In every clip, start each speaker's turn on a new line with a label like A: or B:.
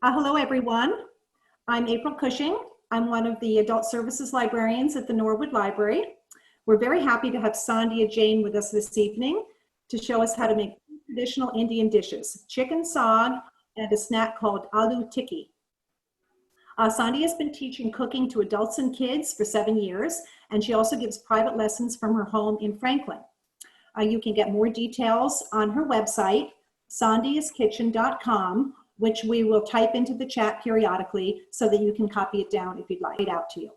A: Hello, everyone. I'm April Cushing. I'm one of the Adult Services Librarians at the Norwood Library. We're very happy to have Sandhya Jain with us this evening to show us how to make traditional Indian dishes, chicken saag and a snack called aloo tikki. Sandhya has been teaching cooking to adults and kids for 7 years, and she also gives private lessons from her home in Franklin. You can get more details on her website, sandhyaskitchen.com, which we will type into the chat periodically so that you can copy it down if you'd like it out to you.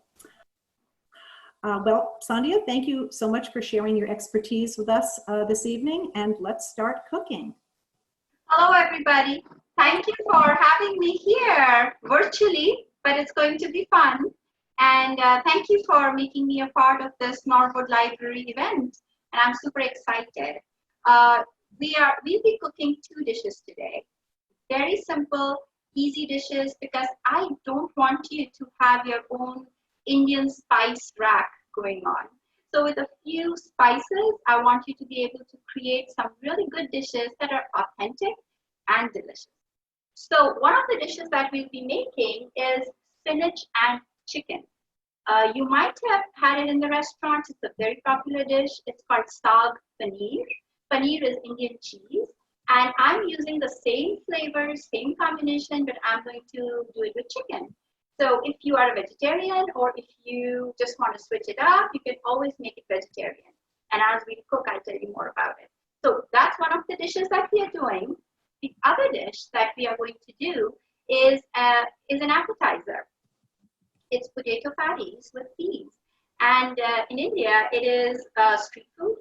A: Well, Sandhya, thank you so much for sharing your expertise with us this evening, and let's start cooking.
B: Hello, everybody. Thank you for having me here virtually, but it's going to be fun. And thank you for making me a part of this Norwood Library event. And I'm super excited. We'll be cooking 2 dishes today. Very simple, easy dishes, because I don't want you to have your own Indian spice rack going on. So with a few spices, I want you to be able to create some really good dishes that are authentic and delicious. So one of the dishes that we'll be making is spinach and chicken. You might have had it in the restaurants. It's a very popular dish. It's called saag paneer. Paneer is Indian cheese. And I'm using the same flavors, same combination, but I'm going to do it with chicken. So if you are a vegetarian or if you just want to switch it up, you can always make it vegetarian. And as we cook, I'll tell you more about it. So that's one of the dishes that we are doing. The other dish that we are going to do is an appetizer. It's potato patties with peas. And in India, it is street food.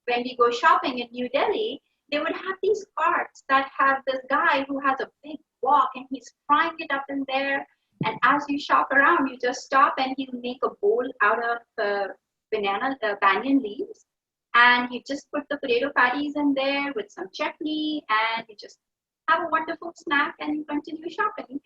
B: When we go shopping in New Delhi, they would have these carts that have this guy who has a big wok and he's frying it up in there. And as you shop around, you just stop and he'll make a bowl out of banyan leaves. And you just put the potato patties in there with some chutney and you just have a wonderful snack and continue shopping.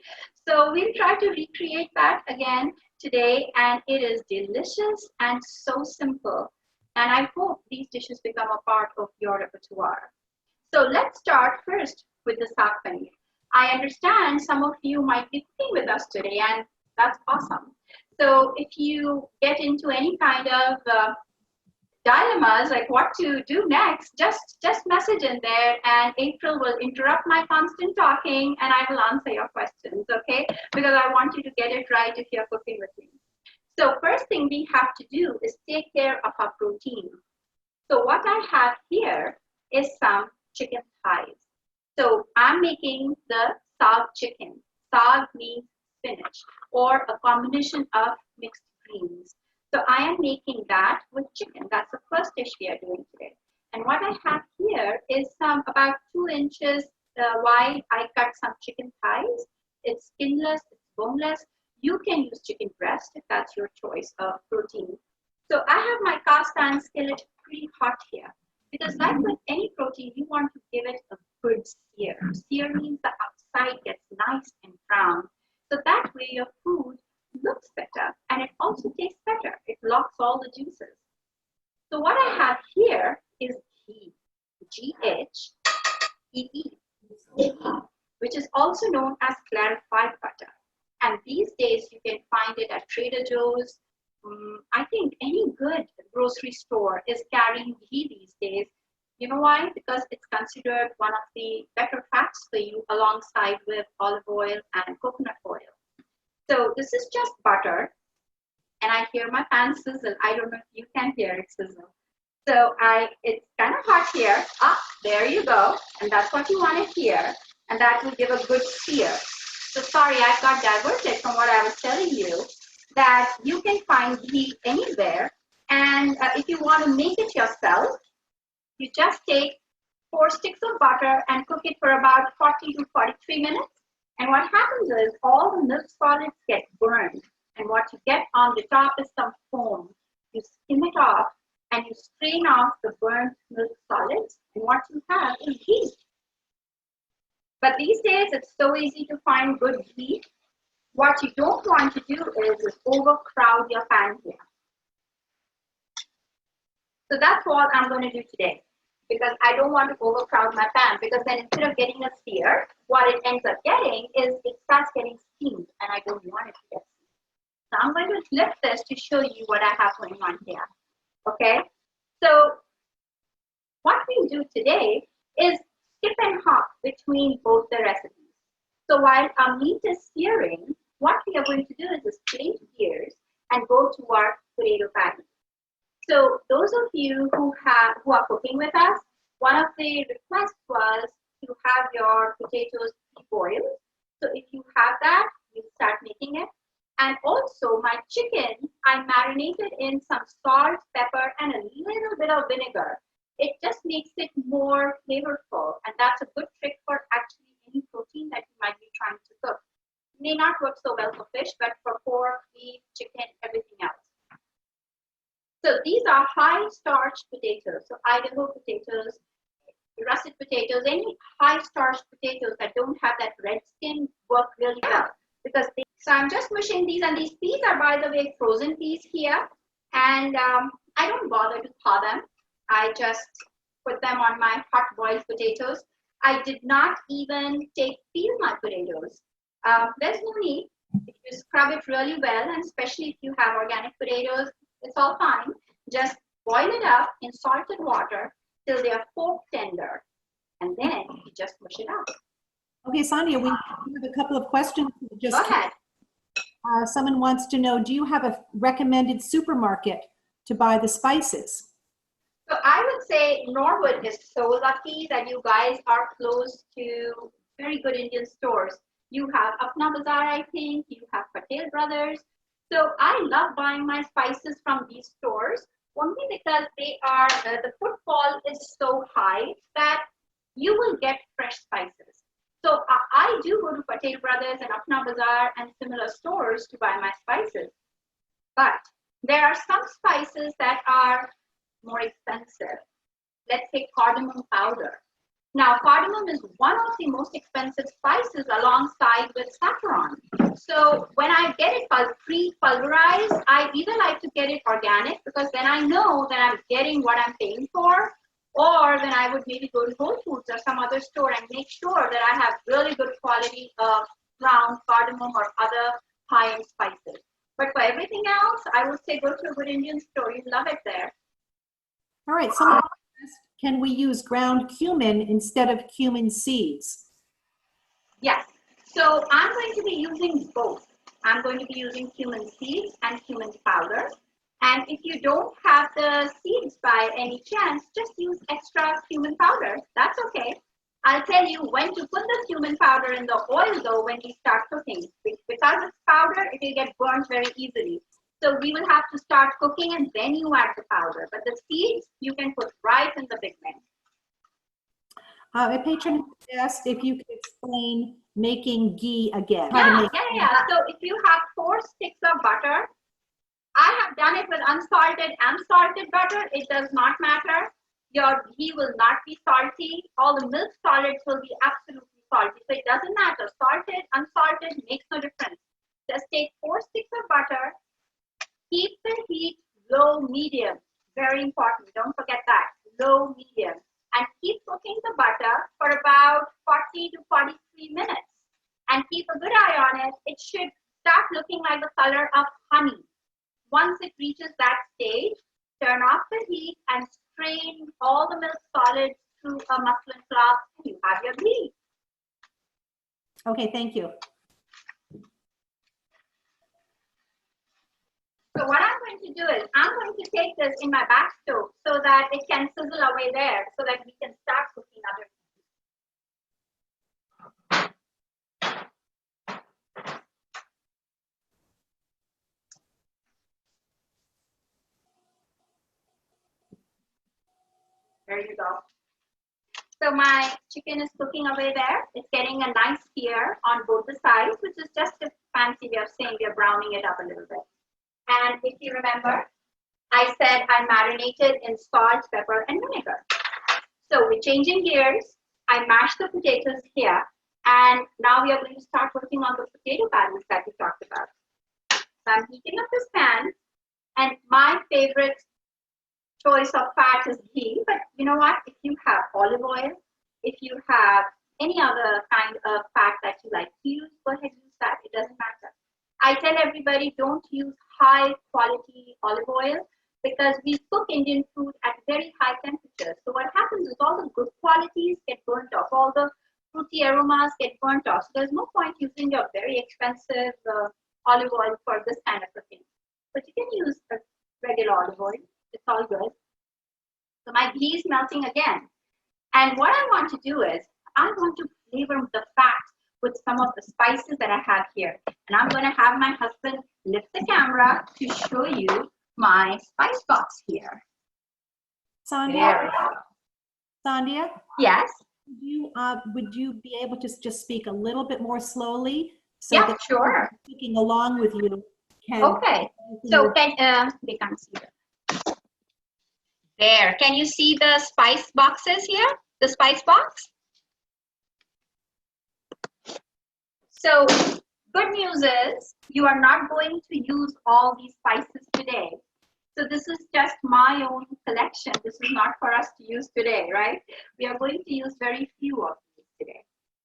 B: So we'll try to recreate that again today. And it is delicious and so simple. And I hope these dishes become a part of your repertoire. So let's start first with the saag paneer. I understand some of you might be cooking with us today, and that's awesome. So if you get into any kind of dilemmas, like what to do next, just message in there, and April will interrupt my constant talking, and I will answer your questions, okay? Because I want you to get it right if you're cooking with me. So first thing we have to do is take care of our protein. So what I have here is some chicken thighs. So I'm making the saag chicken. Saag means spinach or a combination of mixed greens. So I am making that with chicken. That's the first dish we are doing today. And what I have here is some about 2 inches wide. I cut some chicken thighs. It's skinless, it's boneless. You can use chicken breast if that's your choice of protein. So I have my cast iron skillet pretty hot here. Because like with any protein, you want to give it a good sear. Sear means the outside gets nice and brown. So that way your food looks better and it also tastes better. It locks all the juices. So what I have here is ghee, G-H-E-E, ghee, which is also known as clarified butter. And these days you can find it at Trader Joe's. I think any good grocery store is carrying ghee these days. You know why? Because it's considered one of the better fats for you alongside with olive oil and coconut oil. So this is just butter. And I hear my pan sizzle. I don't know if you can hear it sizzle. So it's kind of hot here. Ah, there you go. And that's what you want to hear. And that will give a good sear. So sorry, I got diverted from what I was telling you. That you can find ghee anywhere, and if you want to make it yourself, you just take 4 sticks of butter and cook it for about 40 to 43 minutes. And what happens is all the milk solids get burned, and what you get on the top is some foam. You skim it off, and you strain off the burnt milk solids, and what you have is ghee. But these days, it's so easy to find good ghee. What you don't want to do is overcrowd your pan here. So that's what I'm going to do today. because I don't want to overcrowd my pan, because then instead of getting a sear, what it ends up getting is it starts getting steamed, and I don't want it to get steamed. So I'm going to flip this to show you what I have going on here. Okay, so what we do today is skip and hop between both the recipes. So while our meat is searing, what we are going to do is just change gears and go to our potato patty. So those of you who are cooking with us, one of the requests was to have your potatoes pre-boiled. So if you have that, you start making it. And also my chicken, I marinated in some salt, pepper, and a little bit of vinegar. It just makes it more flavorful, and that's a good trick for actually any protein that you might be trying to cook. It may not work so well for fish, but for pork, beef, chicken, everything else. So these are high starch potatoes. So Idaho potatoes, russet potatoes, any high starch potatoes that don't have that red skin work really well, because so I'm just mushing these, and these peas are, by the way, frozen peas here, and I don't bother to thaw them. I just put them on my hot boiled potatoes. I did not even peel my potatoes. There's no need. If you scrub it really well, and especially if you have organic potatoes, it's all fine. Just boil it up in salted water till they are fork tender, and then you just mush it up.
A: Okay, Sandhya, we have a couple of questions.
B: Go ahead.
A: Someone wants to know, do you have a recommended supermarket to buy the spices?
B: So I would say Norwood is so lucky that you guys are close to very good Indian stores. You have Apna Bazaar, I think. You have Patel Brothers. So I love buying my spices from these stores only because they are, the footfall is so high that you will get fresh spices. So I do go to Patel Brothers and Apna Bazaar and similar stores to buy my spices. But there are some spices that are more expensive. Let's say cardamom powder. Now, cardamom is one of the most expensive spices alongside with saffron. So when I get it pre-pulverized, I either like to get it organic, because then I know that I'm getting what I'm paying for, or then I would maybe go to Whole Foods or some other store and make sure that I have really good quality of ground cardamom or other high-end spices. But for everything else, I would say go to a good Indian store. You love it there.
A: All right, someone asked, can we use ground cumin instead of cumin seeds?
B: Yes. So I'm going to be using both. I'm going to be using cumin seeds and cumin powder. And if you don't have the seeds by any chance, just use extra cumin powder. That's okay. I'll tell you when to put the cumin powder in the oil, though, when we start cooking. Because it's powder, it will get burnt very easily. So we will have to start cooking, and then you add the powder. But the seeds, you can put right in the big pan.
A: A patron asked if you could explain making ghee again.
B: Yeah. So if you have 4 sticks of butter, I have done it with unsalted and salted butter. It does not matter. Your ghee will not be salty. All the milk solids will be absolutely salty. So it doesn't matter. Salted, unsalted makes no difference. Just take 4 sticks of butter. Keep the heat low, medium. Very important. Don't forget that. Low, medium. And keep cooking the butter for about 40 to 43 minutes. And keep a good eye on it. It should start looking like the color of honey. Once it reaches that stage, turn off the heat and strain all the milk solids through a muslin cloth, and you have your ghee.
A: Okay, thank you.
B: So what I'm going to do is I'm going to take this in my back stove so that it can sizzle away there so that we can start cooking other things. There you go. So my chicken is cooking away there. It's getting a nice sear on both the sides, which is just a fancy way of saying we are browning it up a little bit. And if you remember, I said I marinated in salt, pepper, and vinegar. So we're changing gears. I mashed the potatoes here. And now we are going to start working on the potato patties that we talked about. So I'm heating up this pan. And my favorite choice of fat is ghee, but you know what? If you have olive oil, if you have any other kind of fat that you like to use, go ahead and use that. It doesn't matter. I tell everybody, don't use high quality olive oil because we cook Indian food at very high temperatures. So what happens is all the good qualities get burnt off, all the fruity aromas get burnt off. So there's no point using your very expensive olive oil for this kind of a thing. But you can use a regular olive oil. It's all good. So my ghee is melting again. And what I want to do is, I want to flavor the fat with some of the spices that I have here. And I'm going to have my husband lift the camera to show you my spice box here.
A: Sandhya? Sandhya?
B: Yes?
A: Would you be able to just speak a little bit more slowly? So
B: Yeah,
A: that
B: sure.
A: speaking along with you can.
B: Okay. So can they can't see that. There. Can you see the spice boxes here? The spice box? So good news is you are not going to use all these spices today. So this is just my own collection. This is not for us to use today, right? We are going to use very few of these today.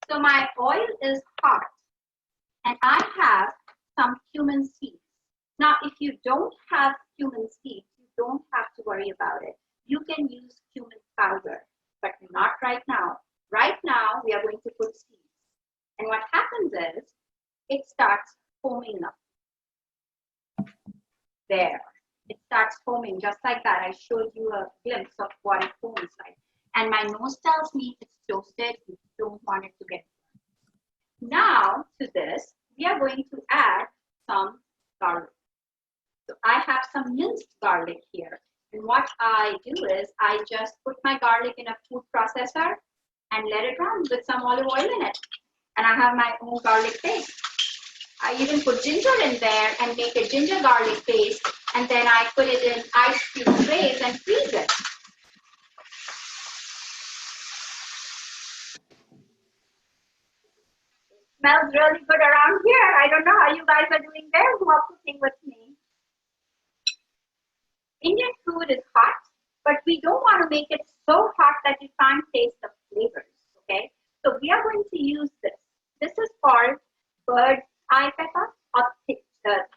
B: So my oil is hot and I have some cumin seeds. Now, if you don't have cumin seeds, you don't have to worry about it. You can use cumin powder, but not right now. Right now, we are going to put seeds. And what happens is, it starts foaming up. There. It starts foaming just like that. I showed you a glimpse of what it foams like. And my nose tells me it's toasted. You don't want it to get burned. Now, to this, we are going to add some garlic. So I have some minced garlic here. And what I do is I just put my garlic in a food processor and let it run with some olive oil in it. And I have my own garlic paste. I even put ginger in there and make a ginger garlic paste. And then I put it in ice cube trays and freeze it. Smells really good around here. I don't know how you guys are doing there who are cooking with me. Indian food is hot, but we don't want to make it so hot that you can't taste the flavors, okay? So we are going to use this. This is called bird's eye pepper or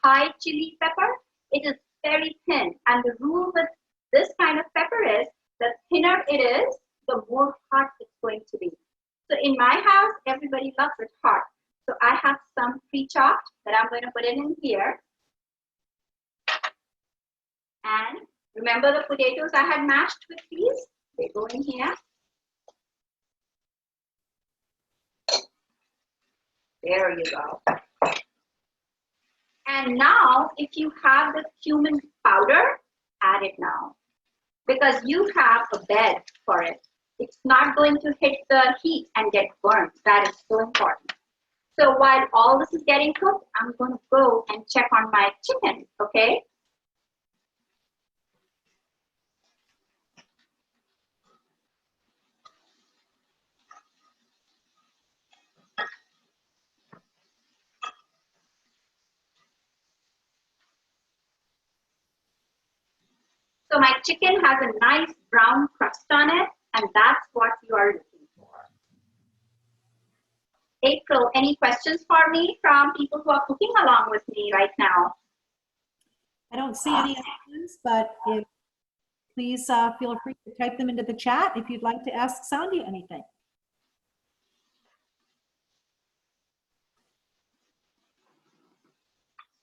B: Thai chili pepper. It is very thin, and the rule with this kind of pepper is the thinner it is, the more hot it's going to be. So in my house, everybody loves it hot. So I have some pre-chopped that I'm going to put in here. And remember the potatoes I had mashed with these? They go in here. There you go. And now, if you have the cumin powder, add it now. Because you have a bed for it. It's not going to hit the heat and get burnt. That is so important. So while all this is getting cooked, I'm going to go and check on my chicken, okay? So my chicken has a nice brown crust on it, and that's what you are looking for. April, any questions for me from people who are cooking along with me right now?
A: I don't see any questions, but please feel free to type them into the chat if you'd like to ask Sandhya anything.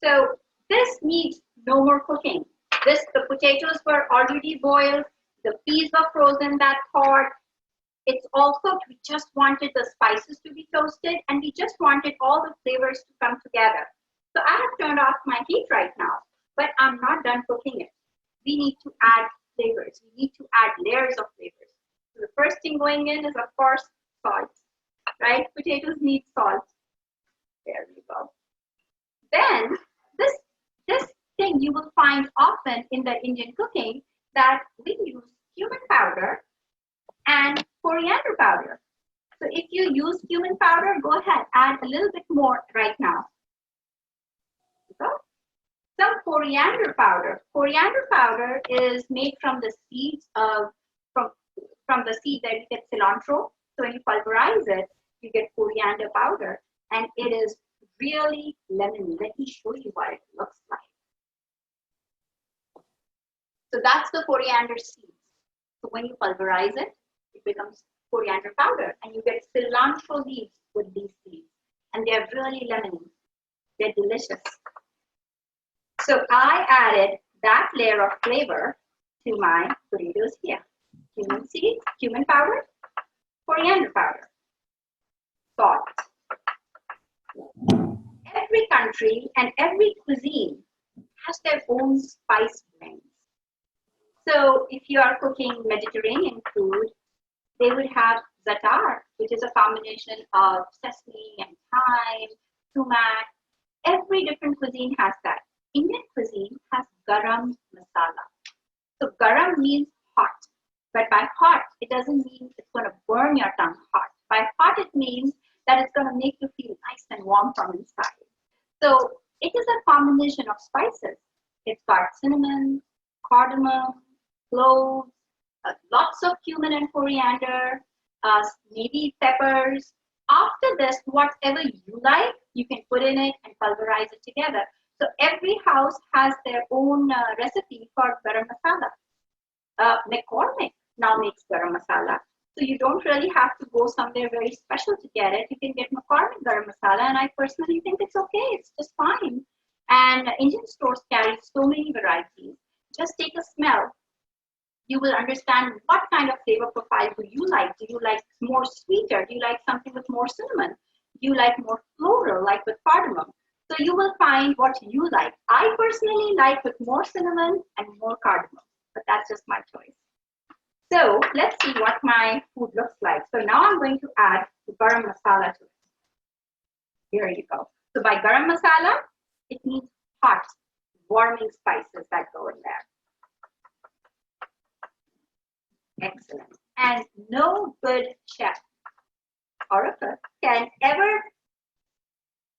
B: So this needs no more cooking. The potatoes were already boiled, the peas were frozen that thawed. It's all cooked. We just wanted the spices to be toasted and we just wanted all the flavors to come together. So I have turned off my heat right now, but I'm not done cooking it. We need to add flavors. We need to add layers of flavors. So the first thing going in is, of course, salt, right? Potatoes need salt. There we go. Then this thing you will find often in the Indian cooking, that we use cumin powder and coriander powder. So if you use cumin powder, go ahead, add a little bit more right now. So some coriander powder. Coriander powder is made from the seeds of from the seed that you get cilantro. So when you pulverize it, you get coriander powder, and it is really lemony. Let me show you what it looks like. So that's the coriander seeds. So when you pulverize it, it becomes coriander powder, and you get cilantro leaves with these seeds, and they're really lemony. They're delicious. So I added that layer of flavor to my potatoes here. Cumin seeds, cumin powder, coriander powder, salt. Every country and every cuisine has their own spice blends. So if you are cooking Mediterranean food, they would have za'atar, which is a combination of sesame and thyme, sumac. Every different cuisine has that. Indian cuisine has Garam Masala. So garam means hot, but by hot, it doesn't mean it's going to burn your tongue hot. By hot, it means that it's going to make you feel nice and warm from inside. So it is a combination of spices. It's got cinnamon, cardamom, cloves, lots of cumin and coriander, maybe peppers. After this, whatever you like, you can put in it and pulverize it together. So every house has their own recipe for garam masala. McCormick now makes garam masala. So you don't really have to go somewhere very special to get it. You can get McCormick garam masala, and I personally think it's okay. It's just fine. And Indian stores carry so many varieties. Just take a smell. You will understand what kind of flavor profile do you like. Do you like more sweeter? Do you like something with more cinnamon? Do you like more floral, like with cardamom? So you will find what you like. I personally like with more cinnamon and more cardamom, but that's just my choice. So let's see what my food looks like. So now I'm going to add the garam masala to it. Here you go. So by garam masala, it means hot, warming spices that go in there. Excellent. And no good chef or a cook can ever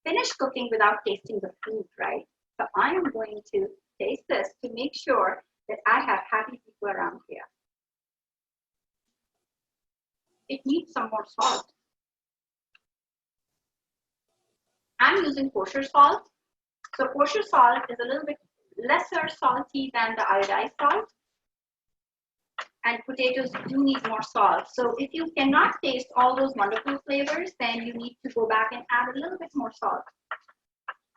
B: finish cooking without tasting the food, right? So I am going to taste this to make sure that I have happy people around here. It needs some more salt. I'm using kosher salt. So kosher salt is a little bit lesser salty than the iodized salt. And potatoes do need more salt. So if you cannot taste all those wonderful flavors, then you need to go back and add a little bit more salt.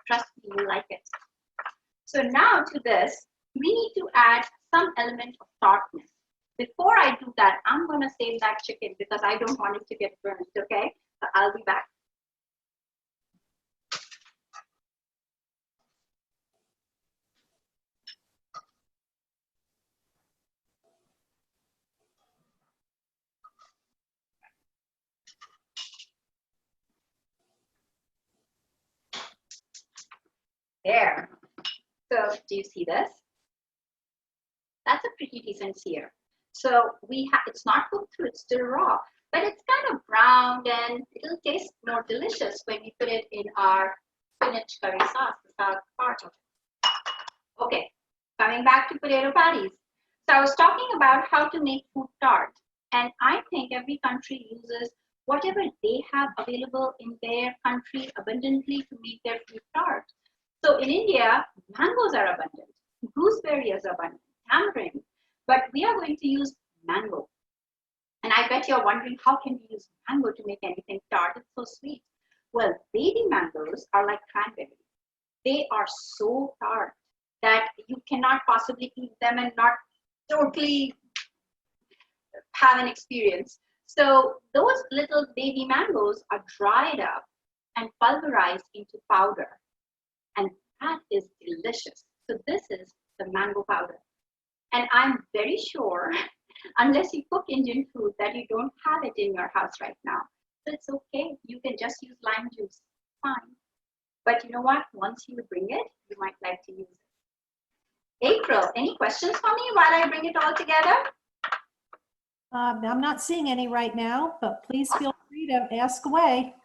B: Trust me, you like it. So now to this, we need to add some element of tartness. Before I do that, I'm going to save that chicken because I don't want it to get burnt, okay? So I'll be back. There. So do you see this? That's a pretty decent sear. So it's not cooked through, it's still raw, but it's kind of browned and it'll taste more delicious when we put it in our spinach curry sauce, the south part of it. Okay, coming back to potato patties. So I was talking about how to make food tart, and I think every country uses whatever they have available in their country abundantly to make their fruit tart. So in India, mangoes are abundant, gooseberries are abundant, tamarind, but we are going to use mango. And I bet you're wondering, how can we use mango to make anything tart? It's so sweet. Well, baby mangoes are like cranberries. They are so tart that you cannot possibly eat them and not totally have an experience. So those little baby mangoes are dried up and pulverized into powder. And that is delicious. So this is the mango powder. And I'm very sure, unless you cook Indian food, that you don't have it in your house right now. So it's okay. You can just use lime juice. Fine. But you know what? Once you bring it, you might like to use it. April, any questions for me while I bring it all together?
A: I'm not seeing any right now, but please feel free to ask away.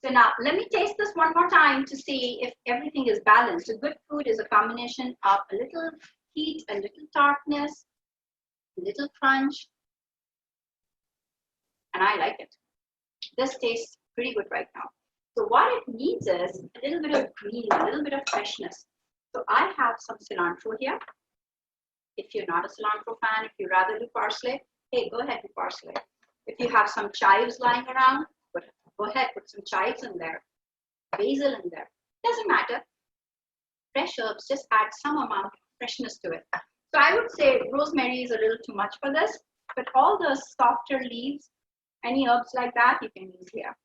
B: So now let me taste this one more time to see if everything is balanced. A good food is a combination of a little heat, a little tartness, a little crunch, and I like it. This tastes pretty good right now. So what it needs is a little bit of green, a little bit of freshness. So I have some cilantro here. If you're not a cilantro fan, if you rather do parsley, hey, go ahead with parsley. If you have some chives lying around, go ahead, put some chives in there, basil in there. Doesn't matter. Fresh herbs just add some amount of freshness to it. So I would say rosemary is a little too much for this, but all the softer leaves, any herbs like that, you can use here.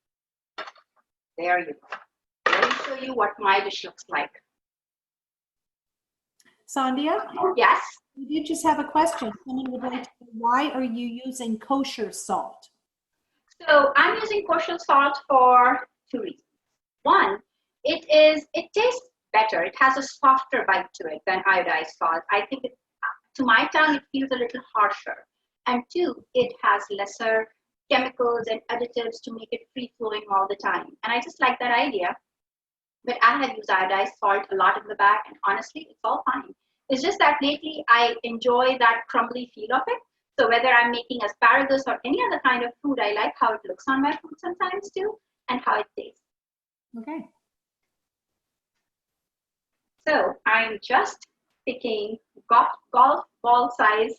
B: There you go. Let me show you what my dish looks like.
A: Sandhya?
B: Yes?
A: We did just have a question. Someone would like to know, why are you using kosher salt?
B: So I'm using kosher salt for two reasons. One, it tastes better. It has a softer bite to it than iodized salt. I think to my tongue, it feels a little harsher. And two, it has lesser chemicals and additives to make it free-flowing all the time. And I just like that idea. But I have used iodized salt a lot in the back, and honestly, it's all fine. It's just that lately I enjoy that crumbly feel of it. So whether I'm making asparagus or any other kind of food, I like how it looks on my food sometimes too, and how it tastes.
A: Okay.
B: So I'm just picking golf ball size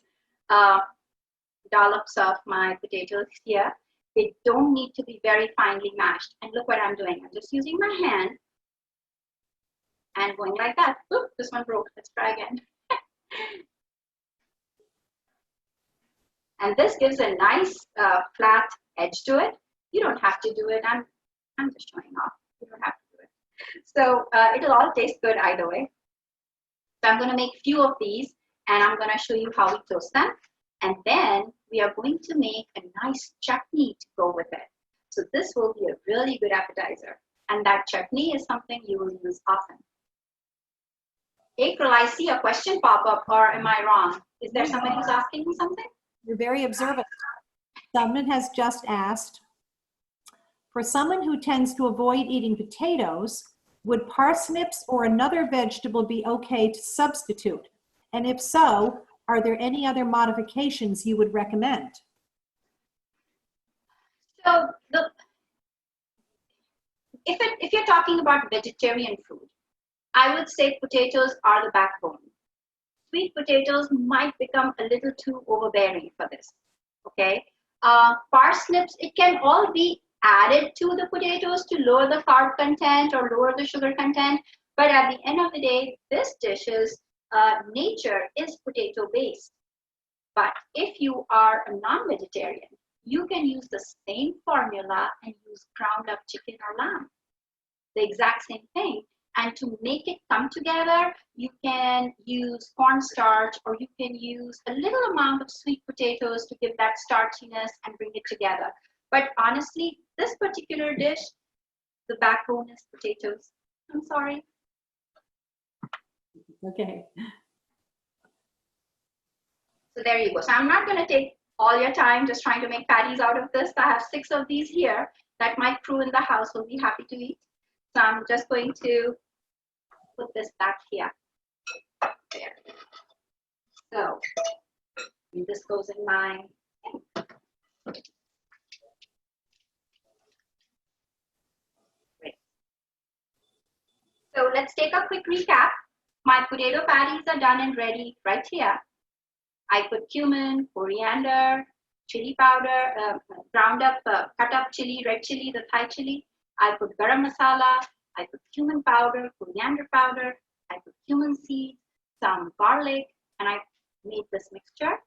B: dollops of my potatoes here. They don't need to be very finely mashed. And look what I'm doing. I'm just using my hand and going like that. Oop, this one broke. Let's try again. And this gives a nice flat edge to it. You don't have to do it. I'm just showing off. You don't have to do it. So it'll all taste good either way. So I'm going to make a few of these, and I'm going to show you how we toast them. And then we are going to make a nice chutney to go with it. So this will be a really good appetizer. And that chutney is something you will use often. April, I see a question pop up, or am I wrong? Is there somebody who's asking me something?
A: You're very observant. Someone has just asked, for someone who tends to avoid eating potatoes, would parsnips or another vegetable be okay to substitute? And if so, are there any other modifications you would recommend?
B: So if you're talking about vegetarian food, I would say potatoes are the backbone. Sweet potatoes might become a little too overbearing for this, okay? Parsnips, it can all be added to the potatoes to lower the carb content or lower the sugar content, but at the end of the day, this dish's nature is potato based. But if you are a non-vegetarian, you can use the same formula and use ground up chicken or lamb, the exact same thing. And to make it come together, you can use cornstarch, or you can use a little amount of sweet potatoes to give that starchiness and bring it together. But honestly, this particular dish, the backbone is potatoes. I'm sorry.
A: Okay.
B: So there you go. So I'm not going to take all your time just trying to make patties out of this. I have 6 of these here that my crew in the house will be happy to eat. So I'm just going to put this back here. There. So this goes in my thing. Great. So let's take a quick recap. My potato patties are done and ready right here. I put cumin, coriander, chili powder, ground up, cut up chili, red chili, the Thai chili. I put garam masala. I put cumin powder, coriander powder. I put cumin seeds, some garlic, and I made this mixture.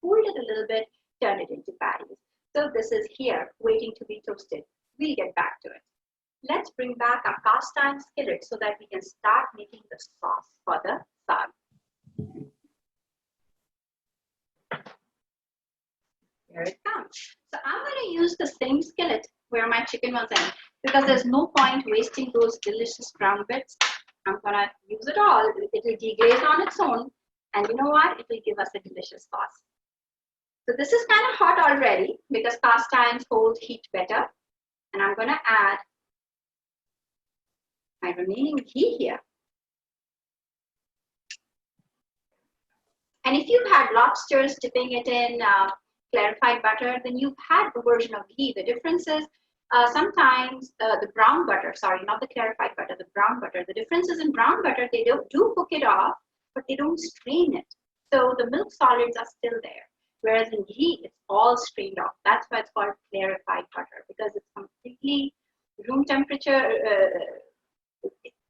B: Cooled it a little bit, turned it into patties. So this is here, waiting to be toasted. We'll get back to it. Let's bring back our cast iron skillet so that we can start making the sauce for the saag. Here it comes. So I'm going to use the same skillet where my chicken was in, because there's no point wasting those delicious brown bits. I'm going to use it all. It will deglaze on its own. And you know what? It will give us a delicious sauce. So this is kind of hot already because cast irons hold heat better. And I'm going to add my remaining ghee here. And if you've had lobsters dipping it in clarified butter, then you've had a version of ghee. The difference is sometimes the brown butter, sorry, not the clarified butter, the brown butter. The difference is in brown butter, they do cook it off, but they don't strain it. So the milk solids are still there. Whereas in ghee, it's all strained off. That's why it's called clarified butter, because it's completely room temperature.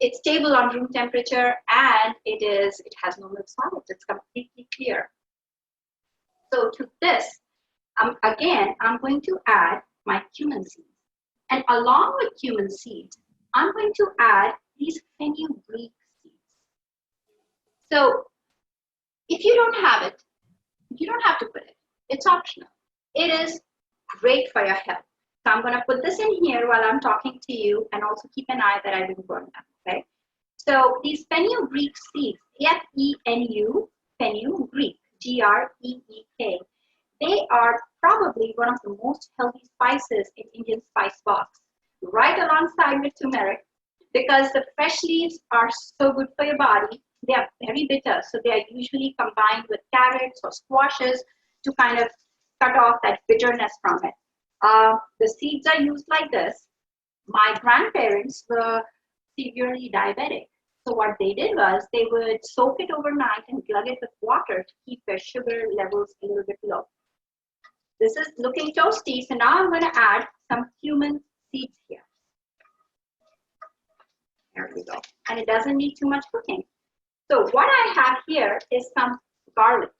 B: It's stable on room temperature, and it has no milk solids. It's completely clear. So to this, again, I'm going to add my cumin seeds. And along with cumin seeds, I'm going to add these fenugreek seeds. So if you don't have it, you don't have to put it. It's optional. It is great for your health. So I'm going to put this in here while I'm talking to you, and also keep an eye that I didn't burn them. Okay. So these fenugreek seeds, F-E-N-U, fenugreek, G-R-E-E-K, they are probably one of the most healthy spices in Indian spice box, right alongside with turmeric, because the fresh leaves are so good for your body. They are very bitter, so they are usually combined with carrots or squashes to kind of cut off that bitterness from it. The seeds are used like this. My grandparents were severely diabetic. So what they did was they would soak it overnight and glug it with water to keep their sugar levels a little bit low. This is looking toasty, so now I'm going to add some cumin seeds here. There we go. And it doesn't need too much cooking. So what I have here is some garlic,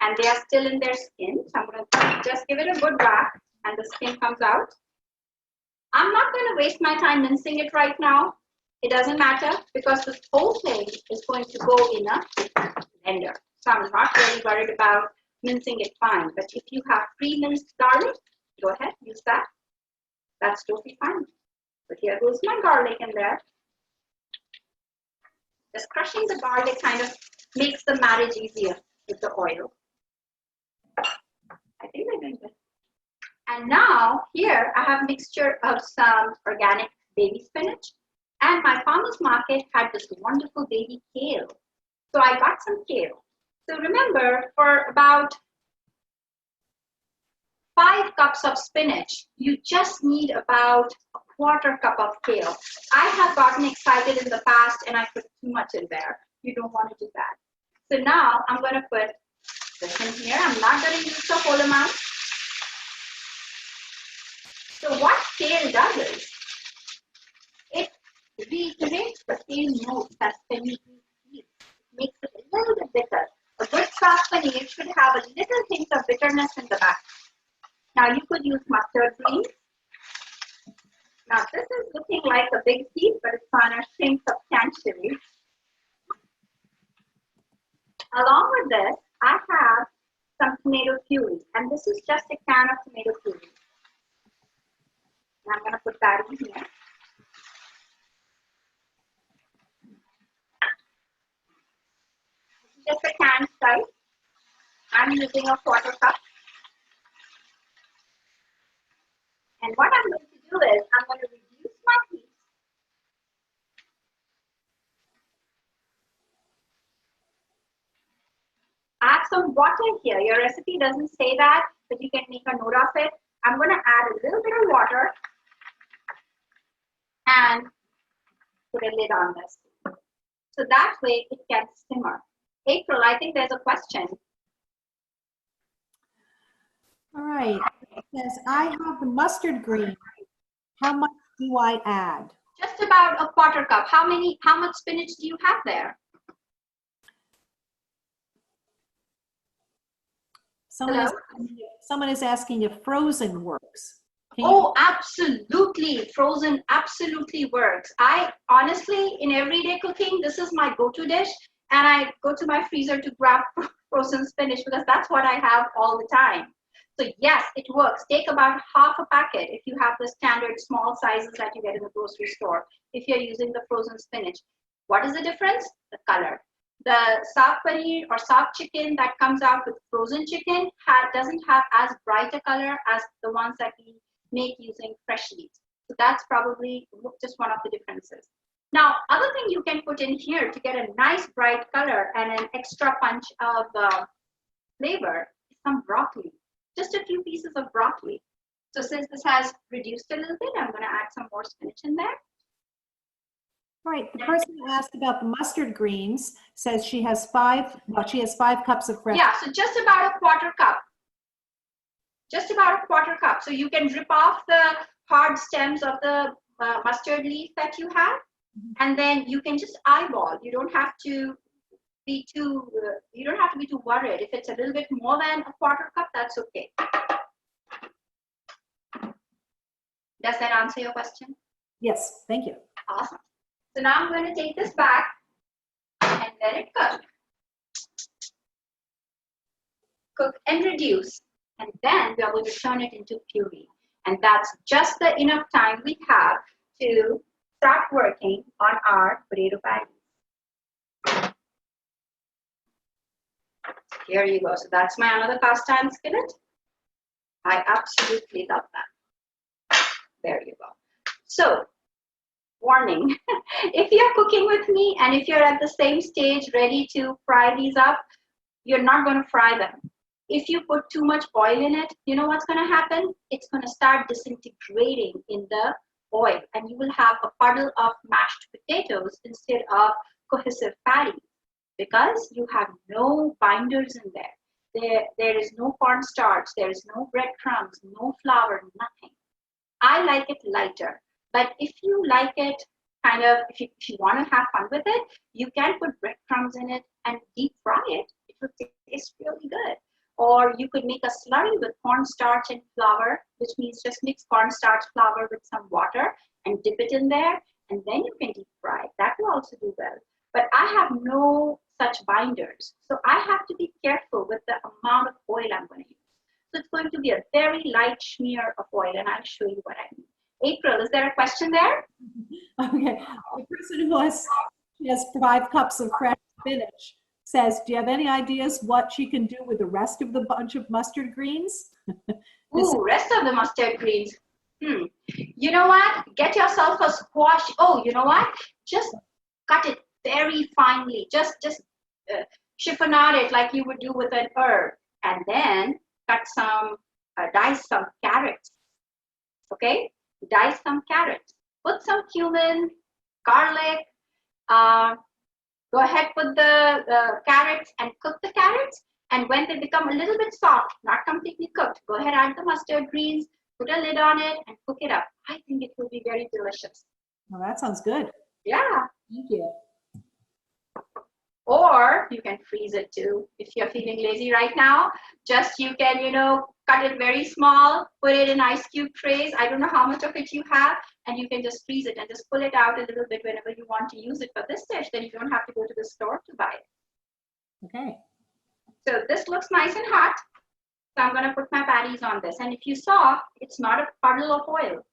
B: and they are still in their skin. So I'm going to just give it a good whack, and the skin comes out. I'm not going to waste my time mincing it right now. It doesn't matter, because this whole thing is going to go in a blender. So I'm not really worried about mincing it fine. But if you have pre-minced garlic, go ahead, use that. That's totally fine. But here goes my garlic in there. Just crushing the garlic kind of makes the marriage easier with the oil. I think we're doing good. And now here I have a mixture of some organic baby spinach. And my farmer's market had this wonderful baby kale. So I got some kale. So remember, for about 5 cups of spinach, you just need about a 1/4 cup of kale. I have gotten excited in the past and I put too much in there. You don't want to do that. So now I'm going to put this in here. I'm not going to use the whole amount. So what kale does is, it reiterates the same notes as fenugreek seeds. It makes it a little bit bitter. A good soft paneer should have a little hint of bitterness in the back. Now you could use mustard greens. Now this is looking like a big piece, but it's going to shrink substantially. Along with this, I have some tomato puree, and this is just a can of tomato puree. And I'm going to put that in here. This is just a can size. I'm using a 1/4 cup. And what I'm going to do is, I'm going to reduce my heat. Add some water here. Your recipe doesn't say that, but you can make a note of it. I'm going to add a little bit of water and put a lid on this. So that way it can simmer. April, I think there's a question.
A: All right. It says, I have the mustard green. How much do I add?
B: Just about a 1/4 cup. How much spinach do you have there?
A: Someone is asking if frozen works.
B: Oh, absolutely. Frozen absolutely works. I honestly, in everyday cooking, this is my go-to dish. And I go to my freezer to grab frozen spinach because that's what I have all the time. So yes, it works. Take about half a packet if you have the standard small sizes that you get in the grocery store. If you're using the frozen spinach. What is the difference? The color. The soft paneer or soft chicken that comes out with frozen chicken doesn't have as bright a color as the ones that we make using fresh leaves. So that's probably just one of the differences. Now, other thing you can put in here to get a nice bright color and an extra punch of flavor is some broccoli. Just a few pieces of broccoli. So since this has reduced a little bit, I'm going to add some more spinach in there.
A: Right. The person who asked about the mustard greens says she has 5 cups of fresh.
B: Yeah, so just about a quarter cup. Just about a quarter cup. So you can rip off the hard stems of the mustard leaf that you have, and then you can just eyeball. You don't have to be too worried. If it's a little bit more than a quarter cup, that's okay. Does that answer your question?
A: Yes, thank you.
B: Awesome. So now I'm going to take this back and let it cook. Cook and reduce. And then we are going to turn it into puree. And that's just the enough time we have to start working on our potato patties. Here you go. So that's my another cast iron skillet. I absolutely love that. There you go. So, warning, if you're cooking with me and if you're at the same stage ready to fry these up, you're not going to fry them. If you put too much oil in it, you know what's going to happen? It's going to start disintegrating in the oil, and you will have a puddle of mashed potatoes instead of cohesive patties because you have no binders in there. There is no cornstarch, there is no breadcrumbs, no flour, nothing. I like it lighter, but if you like it kind of, if you want to have fun with it, you can put breadcrumbs in it and deep fry it. It will taste really good. Or you could make a slurry with cornstarch and flour, which means just mix cornstarch flour with some water and dip it in there, and then you can deep fry it. That will also do well. But I have no such binders, so I have to be careful with the amount of oil I'm going to use. So it's going to be a very light smear of oil, and I'll show you what I mean. April, is there a question there?
A: Okay. The person who has 5 cups of fresh spinach says, do you have any ideas what she can do with the rest of the bunch of mustard greens?
B: Ooh, rest of the mustard greens. You know what? Get yourself a squash. Oh, you know what? Just cut it very finely. Just chiffonade it like you would do with an herb, and then cut some, dice some carrots. Okay, dice some carrots. Put some cumin, garlic. Go ahead, put the carrots and cook the carrots. And when they become a little bit soft, not completely cooked, go ahead, add the mustard greens, put a lid on it, and cook it up. I think it will be very delicious.
A: Well, that sounds good.
B: Yeah.
A: Thank you.
B: Or you can freeze it too. If you're feeling lazy right now, just you can, cut it very small, put it in ice cube trays. I don't know how much of it you have, and you can just freeze it and just pull it out a little bit whenever you want to use it for this dish. Then you don't have to go to the store to buy it.
A: Okay.
B: So this looks nice and hot. So I'm going to put my patties on this. And if you saw, it's not a puddle of oil.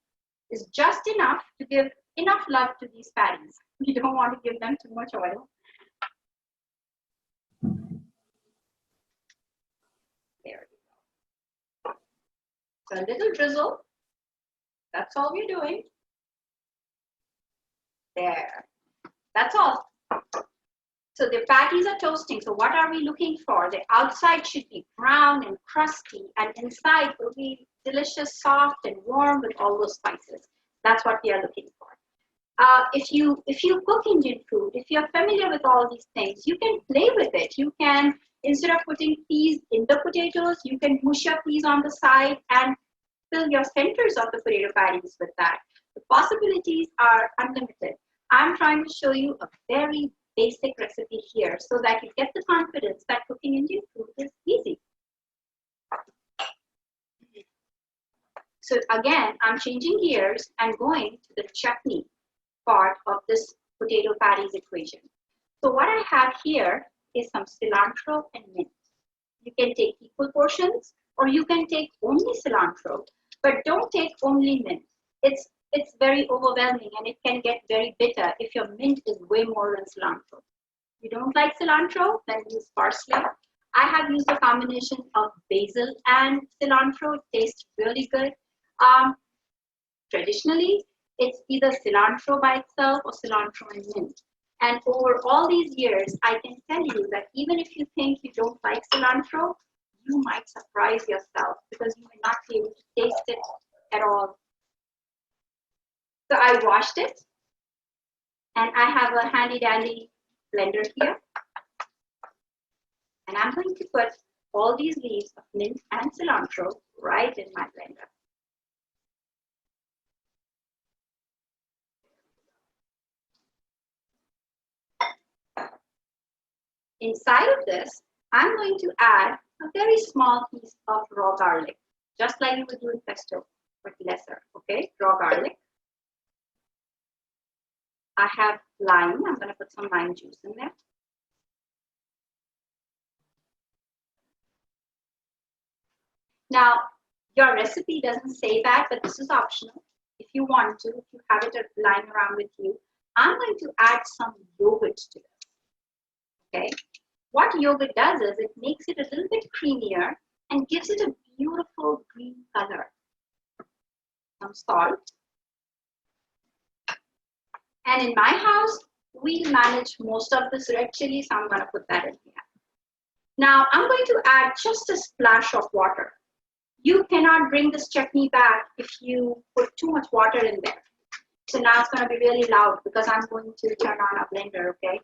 B: It's just enough to give enough love to these patties. You don't want to give them too much oil. There we go. So a little drizzle. That's all we're doing. There. That's all. So the patties are toasting. So what are we looking for? The outside should be brown and crusty, and inside will be delicious, soft, and warm with all those spices. That's what we are looking for. If you cook Indian food, if you're familiar with all these things, you can play with it. You can, instead of putting peas in the potatoes, you can mush your peas on the side and fill your centers of the potato patties with that. The possibilities are unlimited. I'm trying to show you a very basic recipe here so that you get the confidence that cooking Indian food is easy. So again, I'm changing gears and going to the chutney part of this potato patties equation. So what I have here is some cilantro and mint. You can take equal portions, or you can take only cilantro, but don't take only mint. It's very overwhelming and it can get very bitter if your mint is way more than cilantro. If you don't like cilantro, then use parsley. I have used a combination of basil and cilantro. It tastes really good. Traditionally, It's either cilantro by itself or cilantro and mint. And over all these years, I can tell you that even if you think you don't like cilantro, you might surprise yourself because you may not be able to taste it at all. So I washed it, and I have a handy dandy blender here. And I'm going to put all these leaves of mint and cilantro right in my blender. Inside of this, I'm going to add a very small piece of raw garlic, just like you would do in pesto, but lesser, okay? Raw garlic. I have lime. I'm going to put some lime juice in there. Now, your recipe doesn't say that, but this is optional. If you want to, if you have it lying around with you, I'm going to add some yogurt to this, okay? What yogurt does is it makes it a little bit creamier and gives it a beautiful green color. Some salt. And in my house, we manage most of this red chili, so I'm going to put that in here. Now, I'm going to add just a splash of water. You cannot bring this chutney back if you put too much water in there. So now it's going to be really loud because I'm going to turn on a blender, okay?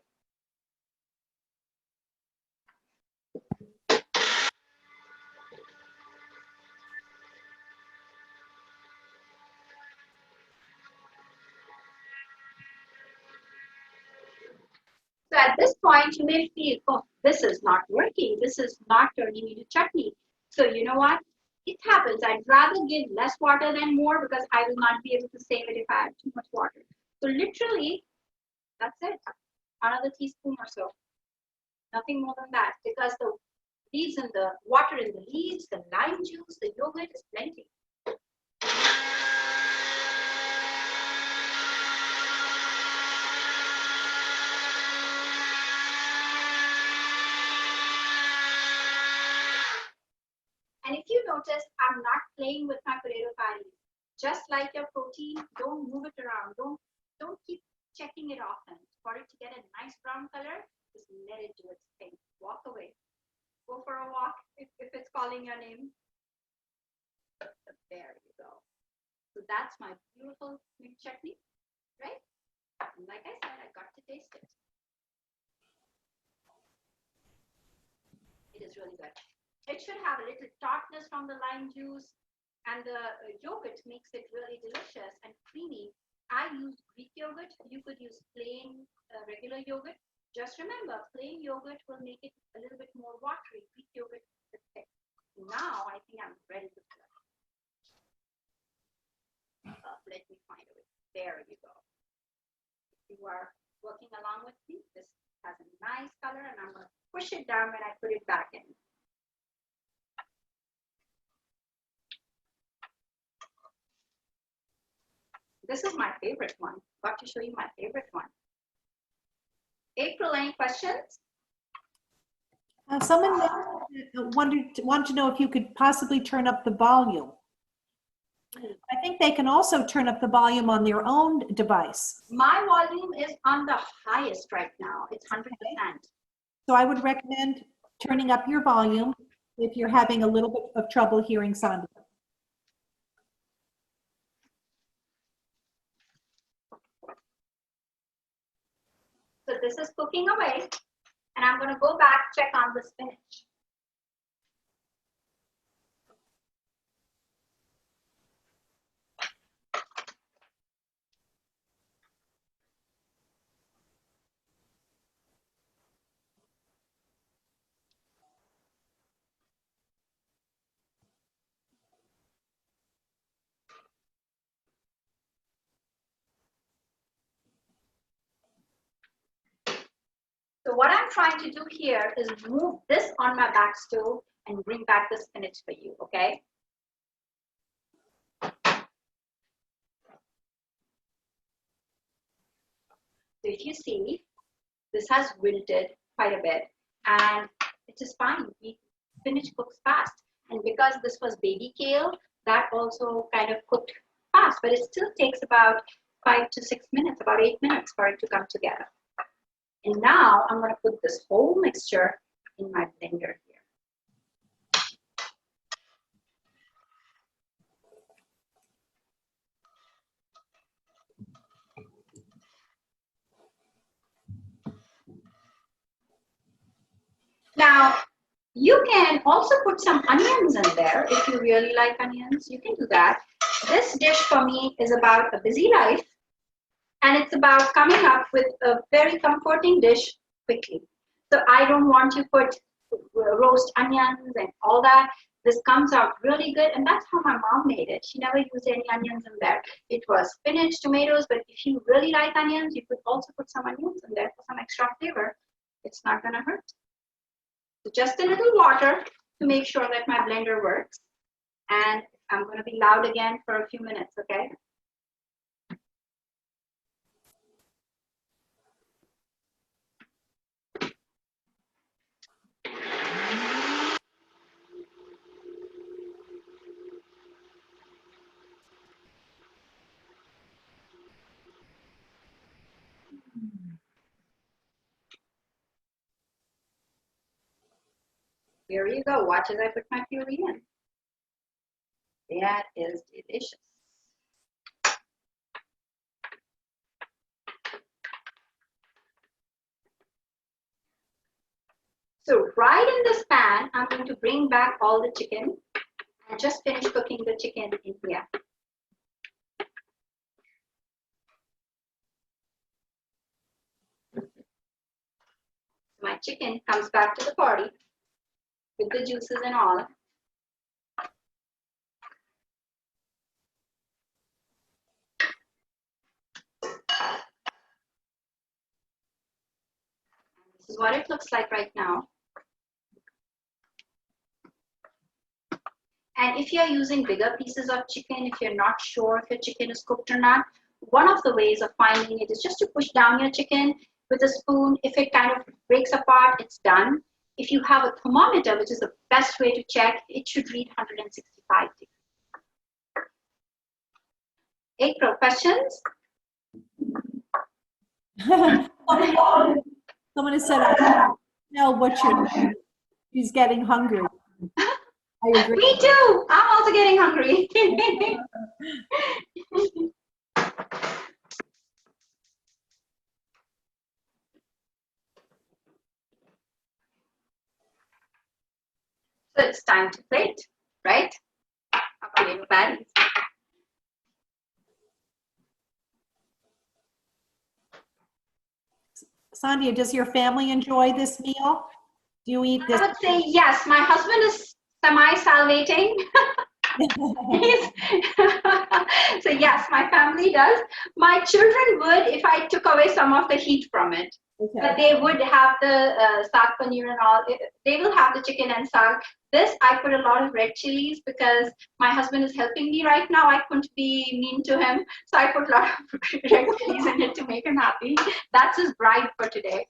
B: So at this point, you may feel, oh, this is not working. This is not turning into chutney. So you know what? It happens. I'd rather give less water than more because I will not be able to save it if I add too much water. So literally, that's it. Another teaspoon or so. Nothing more than that because the leaves and the water in the leaves, the lime juice, the yogurt is plenty. And if you notice, I'm not playing with my potato patties. Just like your protein, don't move it around. Don't keep checking it often. For it to get a nice brown color, just let it do its thing. Walk away. Go for a walk if it's calling your name. There you go. So that's my beautiful mint chutney, right? And like I said, I got to taste it. It is really good. It should have a little tartness from the lime juice, and the yogurt makes it really delicious and creamy. I use Greek yogurt. You could use plain regular yogurt. Just remember, plain yogurt will make it a little bit more watery. Greek yogurt is thick. Now I think I'm ready to cook. Let me find a way. There you go. If you are working along with me, this has a nice color, and I'm going to push it down when I put it back in. This is my favorite one. Got to show you my favorite one. April, any questions?
A: Someone wanted to know if you could possibly turn up the volume. I think they can also turn up the volume on their own device.
B: My volume is on the highest right now. It's 100%.
A: So I would recommend turning up your volume if you're having a little bit of trouble hearing Sandhya.
B: So this is cooking away, and I'm going to go back, check on the spinach. So what I'm trying to do here is move this on my back stove and bring back the spinach for you, okay? So if you see, this has wilted quite a bit, and it is fine. Spinach cooks fast. And because this was baby kale, that also kind of cooked fast, but it still takes about 5 to 6 minutes, about 8 minutes for it to come together. And now I'm going to put this whole mixture in my blender here. Now, you can also put some onions in there if you really like onions. You can do that. This dish for me is about a busy life, and it's about coming up with a very comforting dish quickly. So I don't want to put roast onions and all that. This comes out really good, and that's how my mom made it. She never used any onions in there. It was spinach, tomatoes, but if you really like onions, you could also put some onions in there for some extra flavor. It's not gonna hurt. So just a little water to make sure that my blender works. And I'm going to be loud again for a few minutes, okay? Here you go. Watch as I put my puree in. That is delicious. So right in this pan, I'm going to bring back all the chicken and just finish cooking the chicken in here. My chicken comes back to the party with the juices and all. This is what it looks like right now. And if you're using bigger pieces of chicken, if you're not sure if your chicken is cooked or not, one of the ways of finding it is just to push down your chicken with a spoon. If it kind of breaks apart, it's done. If you have a thermometer, which is the best way to check, it should read 165 degrees. April, questions?
A: Someone has said, I don't know what you're doing. She's getting hungry. I agree.
B: Me too. I'm also getting hungry. So it's time to plate, right? Our little patties.
A: Sandhya, does your family enjoy this meal? Do you eat this?
B: I would say yes. My husband is semi-salivating. So yes, my family does. My children would if I took away some of the heat from it. Okay. But they would have the saag paneer and all. They will have the chicken and saag. This, I put a lot of red chilies because my husband is helping me right now. I couldn't be mean to him. So I put a lot of red chilies in it to make him happy. That's his bribe for today.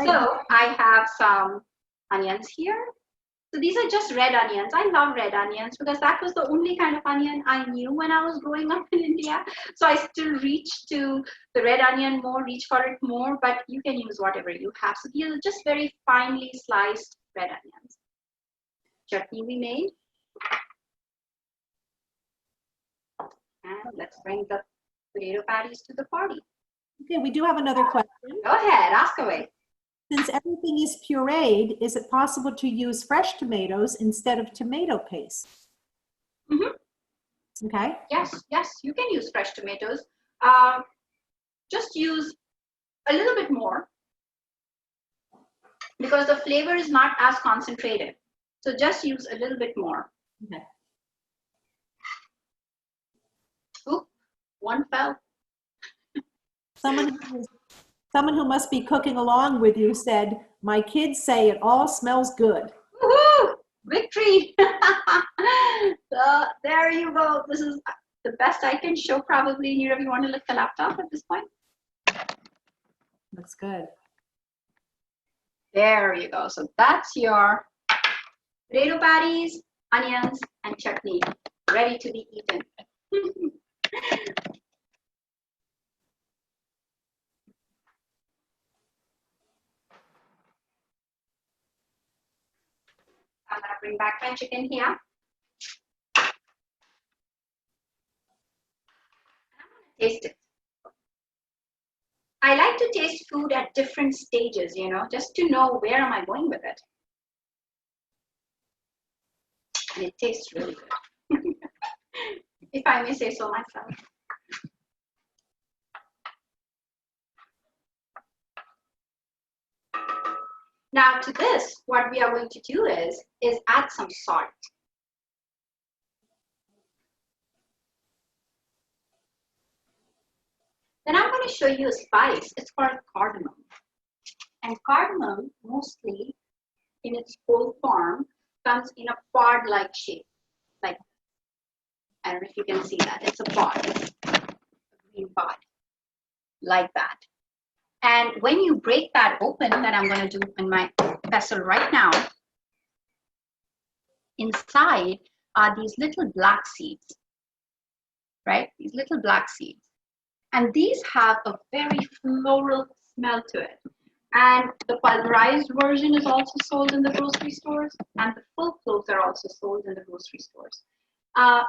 B: So I have some onions here. So these are just red onions. I love red onions because that was the only kind of onion I knew when I was growing up in India. So I still reach to the red onion more, reach for it more, but you can use whatever you have. So these are just very finely sliced red onions. Chutney we made. And let's bring the potato patties to the party.
A: Okay, we do have another question.
B: Go ahead, ask away.
A: Since everything is pureed, is it possible to use fresh tomatoes instead of tomato paste? Mm-hmm. Okay.
B: Yes, yes, you can use fresh tomatoes. Just use a little bit more because the flavor is not as concentrated. So just use a little bit more.
A: Okay.
B: Oop, one fell.
A: Someone who must be cooking along with you said, my kids say it all smells good.
B: Woohoo! Victory! So there you go. This is the best I can show probably. Neerav, you want to lift the laptop at this point?
A: Looks good.
B: There you go. So that's your potato patties, onions, and chutney ready to be eaten. I'm gonna bring back my chicken here. I'm gonna taste it. I like to taste food at different stages, you know, just to know where am I going with it. And it tastes really good, if I may say so myself. Now to this, what we are going to do is add some salt. Then I'm going to show you a spice. It's called cardamom. And cardamom, mostly in its whole form, comes in a pod-like shape. Like, I don't know if you can see that. It's a pod, a green pod, like that. And when you break that open, that I'm going to do in my vessel right now, inside are these little black seeds, right? These little black seeds. And these have a very floral smell to it. And the pulverized version is also sold in the grocery stores, and the full cloves are also sold in the grocery stores.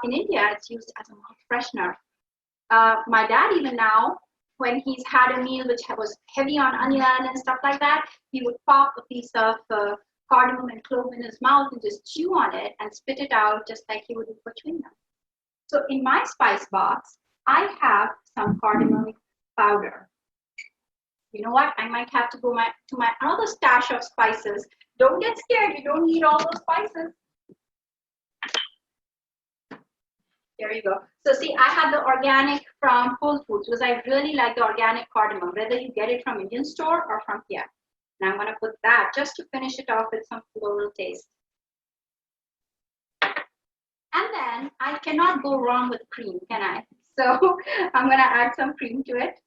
B: In India, it's used as a mouth freshener. My dad, even now, when he's had a meal which was heavy on onion and stuff like that, he would pop a piece of cardamom and clove in his mouth and just chew on it and spit it out just like he would do for chewing gum. So in my spice box, I have some cardamom powder. You know what? I might have to go to my other stash of spices. Don't get scared. You don't need all those spices. There you go. So see, I have the organic from Whole Foods because I really like the organic cardamom, whether you get it from Indian store or from here. And I'm going to put that just to finish it off with some floral taste. And then I cannot go wrong with cream, can I? So I'm going to add some cream to it.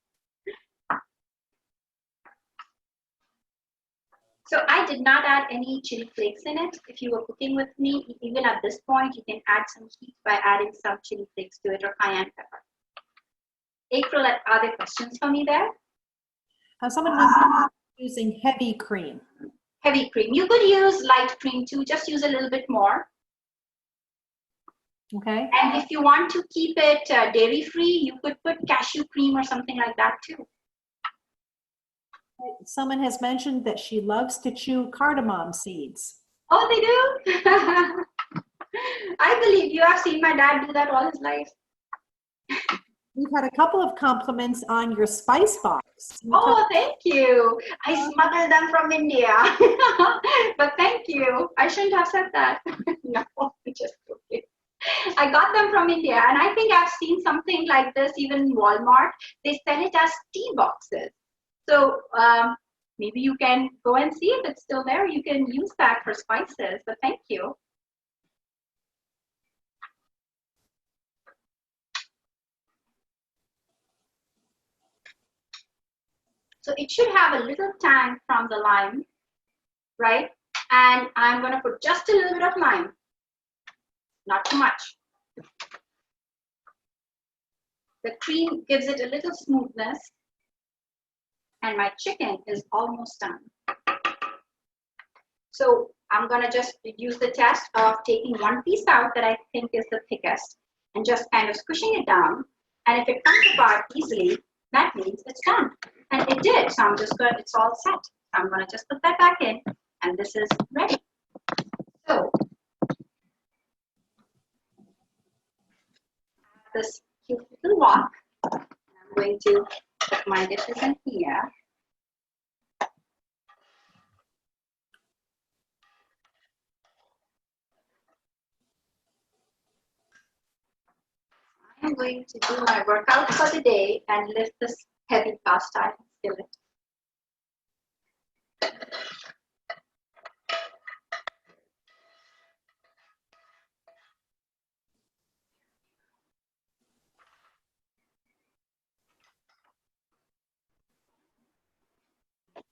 B: So I did not add any chili flakes in it. If you were cooking with me, even at this point, you can add some heat by adding some chili flakes to it or cayenne pepper. April, are there questions for me there?
A: Someone was using heavy cream.
B: Heavy cream. You could use light cream too. Just use a little bit more.
A: Okay.
B: And if you want to keep it dairy free, you could put cashew cream or something like that too.
A: Someone has mentioned that she loves to chew cardamom seeds.
B: Oh, they do? I believe you. Have seen my dad do that all his life.
A: We've had a couple of compliments on your spice box.
B: Oh, thank you. I smuggled them from India. But thank you. I shouldn't have said that. No, just okay. I got them from India, and I think I've seen something like this even in Walmart. They sell it as tea boxes. So maybe you can go and see if it's still there. You can use that for spices, but thank you. So it should have a little tang from the lime, right? And I'm going to put just a little bit of lime, not too much. The cream gives it a little smoothness. And my chicken is almost done. So I'm going to just use the test of taking one piece out that I think is the thickest and just kind of squishing it down. And if it comes apart easily, that means it's done. And it did. So I'm just going to, it's all set. I'm going to just put that back in and this is ready. So this cute little wok. I'm going to put my dishes in here. I'm going to do my workout for the day and lift this heavy cast iron skillet.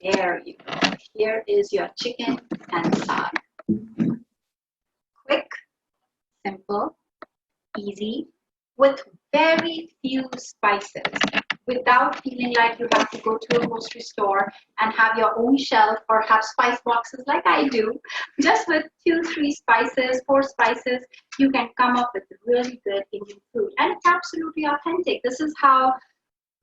B: There you go. Here is your chicken and saag. Quick, simple, easy, with very few spices, without feeling like you have to go to a grocery store and have your own shelf or have spice boxes like I do. Just with 2, 3 spices, 4 spices, you can come up with really good Indian food. And it's absolutely authentic. This is how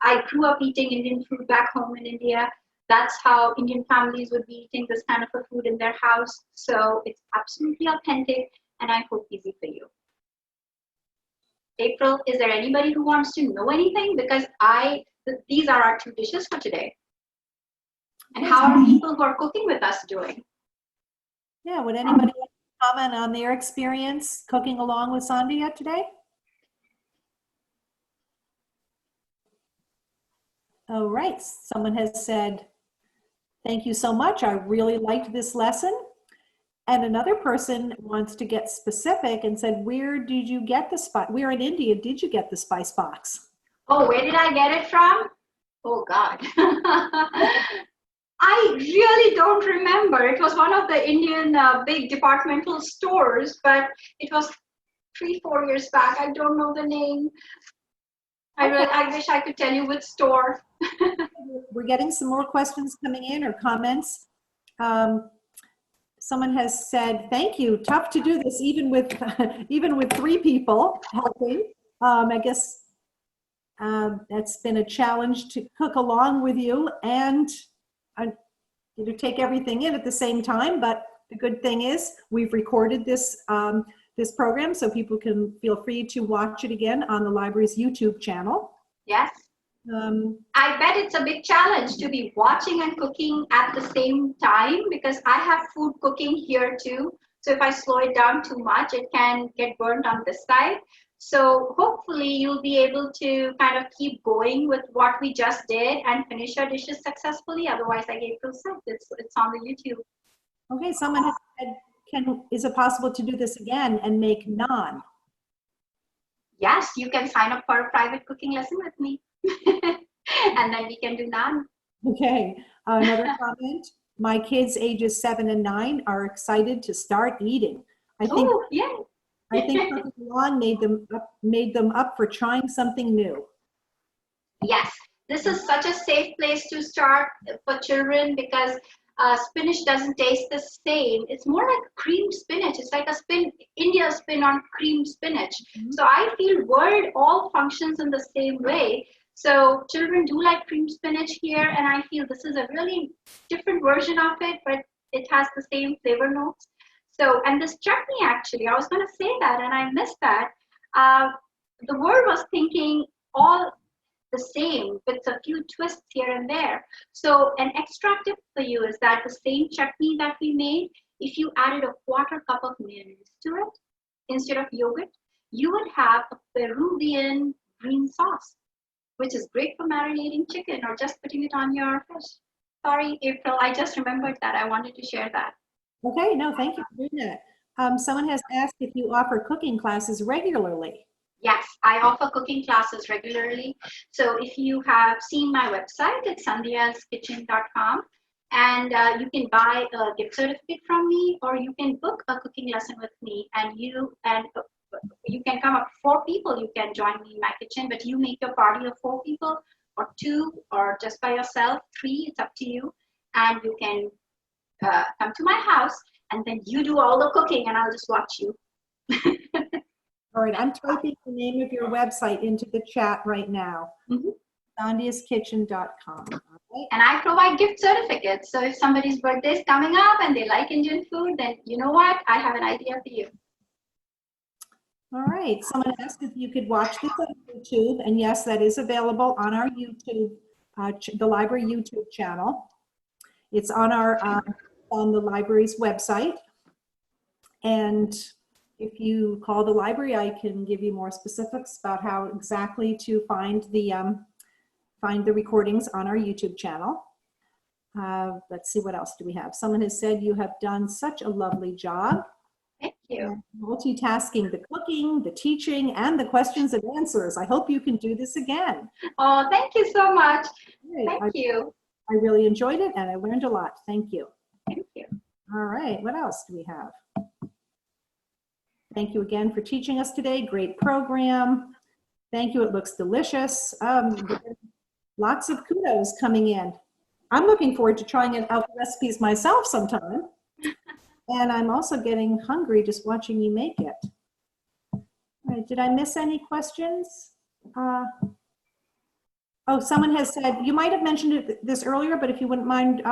B: I grew up eating Indian food back home in India. That's how Indian families would be eating this kind of a food in their house. So it's absolutely authentic, and I hope easy for you. April, is there anybody who wants to know anything? Because these are our 2 dishes for today. And how are people who are cooking with us doing?
A: Yeah, would anybody like to comment on their experience cooking along with Sandhya today? All right, someone has said, thank you so much. I really liked this lesson. And another person wants to get specific and said, where did you get the spice? Where in India did you get the spice box?
B: Oh, where did I get it from? Oh, God. I really don't remember. It was one of the Indian big departmental stores, but it was 3, 4 years back. I don't know the name. I wish I could tell you which store.
A: We're getting some more questions coming in or comments. Someone has said, thank you. Tough to do this even with 3 people helping. I guess that's been a challenge to cook along with you and take everything in at the same time. But the good thing is we've recorded this this program, so people can feel free to watch it again on the library's YouTube channel.
B: Yes. I bet it's a big challenge to be watching and cooking at the same time, because I have food cooking here too. So if I slow it down too much, it can get burnt on this side. So hopefully you'll be able to kind of keep going with what we just did and finish our dishes successfully. Otherwise, like April said, it's on the YouTube.
A: Okay, someone has said, is it possible to do this again and make naan?
B: Yes, you can sign up for a private cooking lesson with me. And then we can do naan.
A: Okay, another comment. My kids ages 7 and 9 are excited to start eating. I think cooking along made them up for trying something new.
B: Yes, this is such a safe place to start for children, because spinach doesn't taste the same. It's more like creamed spinach. It's like India spin on creamed spinach. Mm-hmm. So I feel world all functions in the same way. So children do like creamed spinach here, and I feel this is a really different version of it, but it has the same flavor notes. So, and this chutney, actually, I was going to say that, and I missed that. The world was thinking all the same with a few twists here and there. So an extra tip for you is that the same chutney that we made, if you added a 1/4 cup of mayonnaise to it instead of yogurt, you would have a Peruvian green sauce, which is great for marinating chicken or just putting it on your fish. Sorry, April, I just remembered that. I wanted to share that.
A: Okay, no, thank you for doing that. Someone has asked if you offer cooking classes regularly.
B: Yes, I offer cooking classes regularly. So if you have seen my website, it's sandhyaskitchen.com, and you can buy a gift certificate from me, or you can book a cooking lesson with me, and you can come up 4 people. You can join me in my kitchen, but you make your party of 4 people, or 2, or just by yourself, 3. It's up to you, and you can come to my house, and then you do all the cooking, and I'll just watch you.
A: All right, I'm typing the name of your website into the chat right now. Mm-hmm. Sandhyaskitchen.com. Right.
B: And I provide gift certificates. So if somebody's birthday is coming up and they like Indian food, then you know what? I have an idea for you.
A: All right. Someone asked if you could watch this on YouTube. And yes, that is available on our YouTube, the library YouTube channel. It's on on the library's website. And if you call the library, I can give you more specifics about how exactly to find the recordings on our YouTube channel. Let's see, what else do we have? Someone has said you have done such a lovely job.
B: Thank you.
A: Multitasking the cooking, the teaching, and the questions and answers. I hope you can do this again.
B: Oh, thank you so much.
A: Great.
B: Thank you.
A: I really enjoyed it, and I learned a lot. Thank you.
B: Thank you.
A: All right, what else do we have? Thank you again for teaching us today. Great program. Thank you. It looks delicious. Lots of kudos coming in. I'm looking forward to trying out the recipes myself sometime. And I'm also getting hungry just watching you make it. All right, did I miss any questions? Oh, someone has said, you might have mentioned this earlier, but if you wouldn't mind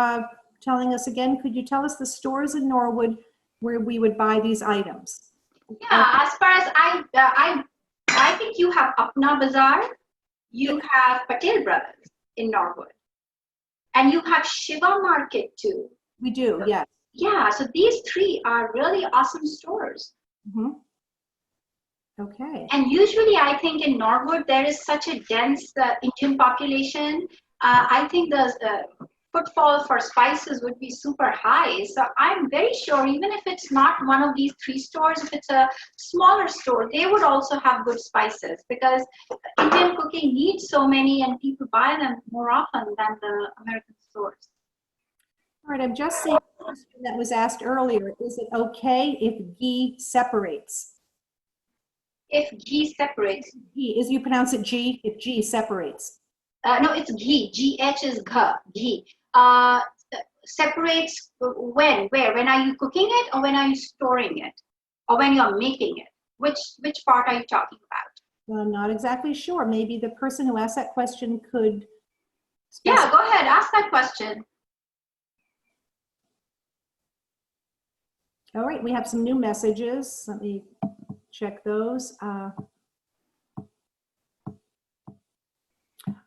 A: telling us again, could you tell us the stores in Norwood where we would buy these items?
B: Yeah, as far as I think you have Apna Bazaar, you have Patel Brothers in Norwood, and you have Shiva Market too.
A: We do, yes.
B: Yeah, so these three are really awesome stores.
A: Mm-hmm. Okay.
B: And usually I think in Norwood, there is such a dense Indian population. I think the footfall for spices would be super high. So I'm very sure, even if it's not one of these three stores, if it's a smaller store, they would also have good spices, because Indian cooking needs so many and people buy them more often than the American stores.
A: All right, I'm just seeing a question that was asked earlier. Is it okay if ghee separates?
B: If ghee separates.
A: Ghee, is you pronounce it G, if ghee separates?
B: No, it's ghee. GH is ghee. Separates when? Where? When are you cooking it, or when are you storing it, or when you're making it? Which part are you talking about?
A: Well, I'm not exactly sure. Maybe the person who asked that question could.
B: Yeah, go ahead. Ask that question.
A: All right, we have some new messages. Let me check those.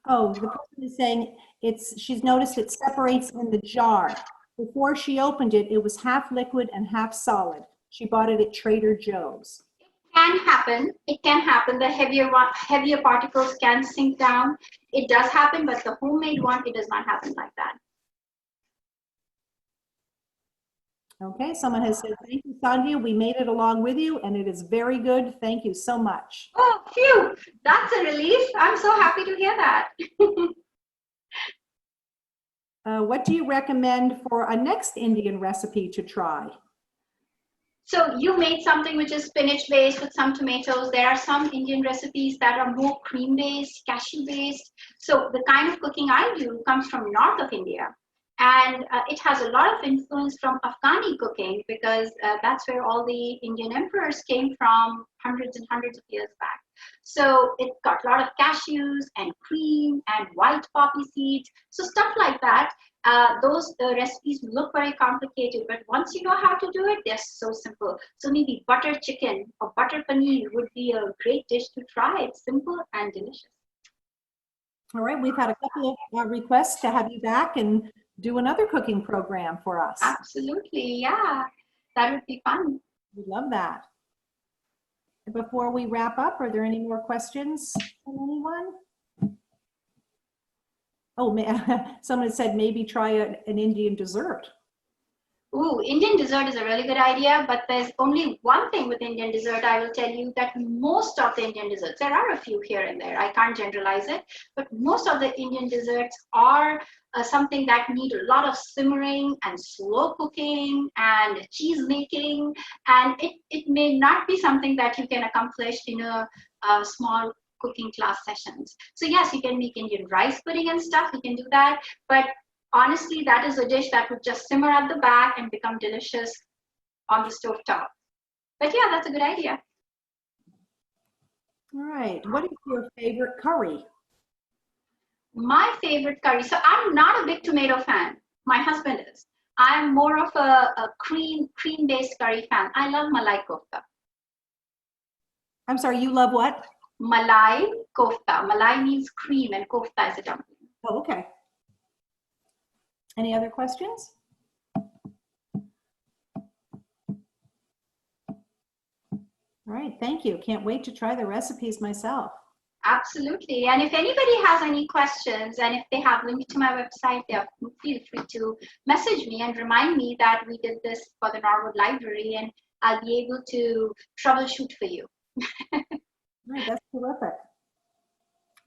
A: Oh, the person is saying she's noticed it separates in the jar. Before she opened it, it was half liquid and half solid. She bought it at Trader Joe's.
B: Can happen. It can happen. The heavier particles can sink down. It does happen, but the homemade one, it does not happen like that.
A: Okay, someone has said, thank you, Sandhya. We made it along with you, and it is very good. Thank you so much.
B: Oh, phew. That's a relief. I'm so happy to hear that.
A: What do you recommend for a next Indian recipe to try?
B: So you made something which is spinach based with some tomatoes. There are some Indian recipes that are more cream based, cashew based. So the kind of cooking I do comes from north of India. And it has a lot of influence from Afghani cooking, because that's where all the Indian emperors came from hundreds and hundreds of years back. So it got a lot of cashews and cream and white poppy seeds. So stuff like that. Those recipes look very complicated, but once you know how to do it, they're so simple. So maybe butter chicken or butter paneer would be a great dish to try. It's simple and delicious.
A: All right, we've had a couple of requests to have you back and do another cooking program for us.
B: Absolutely, yeah. That would be fun.
A: We love that. Before we wrap up, are there any more questions from anyone? Oh, someone said maybe try an Indian dessert.
B: Ooh, Indian dessert is a really good idea, but there's only one thing with Indian dessert. I will tell you that most of the Indian desserts, there are a few here and there, I can't generalize it, but most of the Indian desserts are something that need a lot of simmering and slow cooking and cheese making, and it may not be something that you can accomplish in a small cooking class sessions. So yes, you can make Indian rice pudding and stuff, you can do that, but honestly, that is a dish that would just simmer at the back and become delicious on the stove top. But yeah, that's a good idea.
A: All right, what is your favorite curry?
B: My favorite curry, so I'm not a big tomato fan. My husband is. I'm more of a cream-based curry fan. I love malai kofta.
A: I'm sorry, you love what?
B: Malai kofta. Malai means cream and kofta is a dumpling.
A: Oh, okay. Any other questions? All right, thank you. Can't wait to try the recipes myself.
B: Absolutely. And if anybody has any questions, and if they have linked to my website, feel free to message me and remind me that we did this for the Norwood Library, and I'll be able to troubleshoot for you.
A: All right, that's terrific.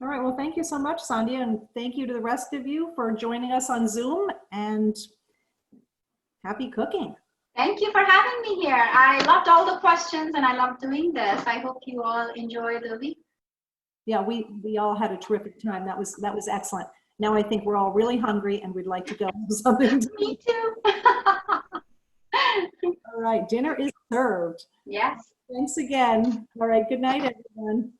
A: All right, well, thank you so much, Sandhya, and thank you to the rest of you for joining us on Zoom, and happy cooking.
B: Thank you for having me here. I loved all the questions, and I loved doing this. I hope you all enjoy the week.
A: Yeah, we all had a terrific time. That was excellent. Now I think we're all really hungry and we'd like to go have something to
B: Me
A: eat.
B: too.
A: All right, dinner is served.
B: Yes.
A: Thanks again. All right, good night, everyone.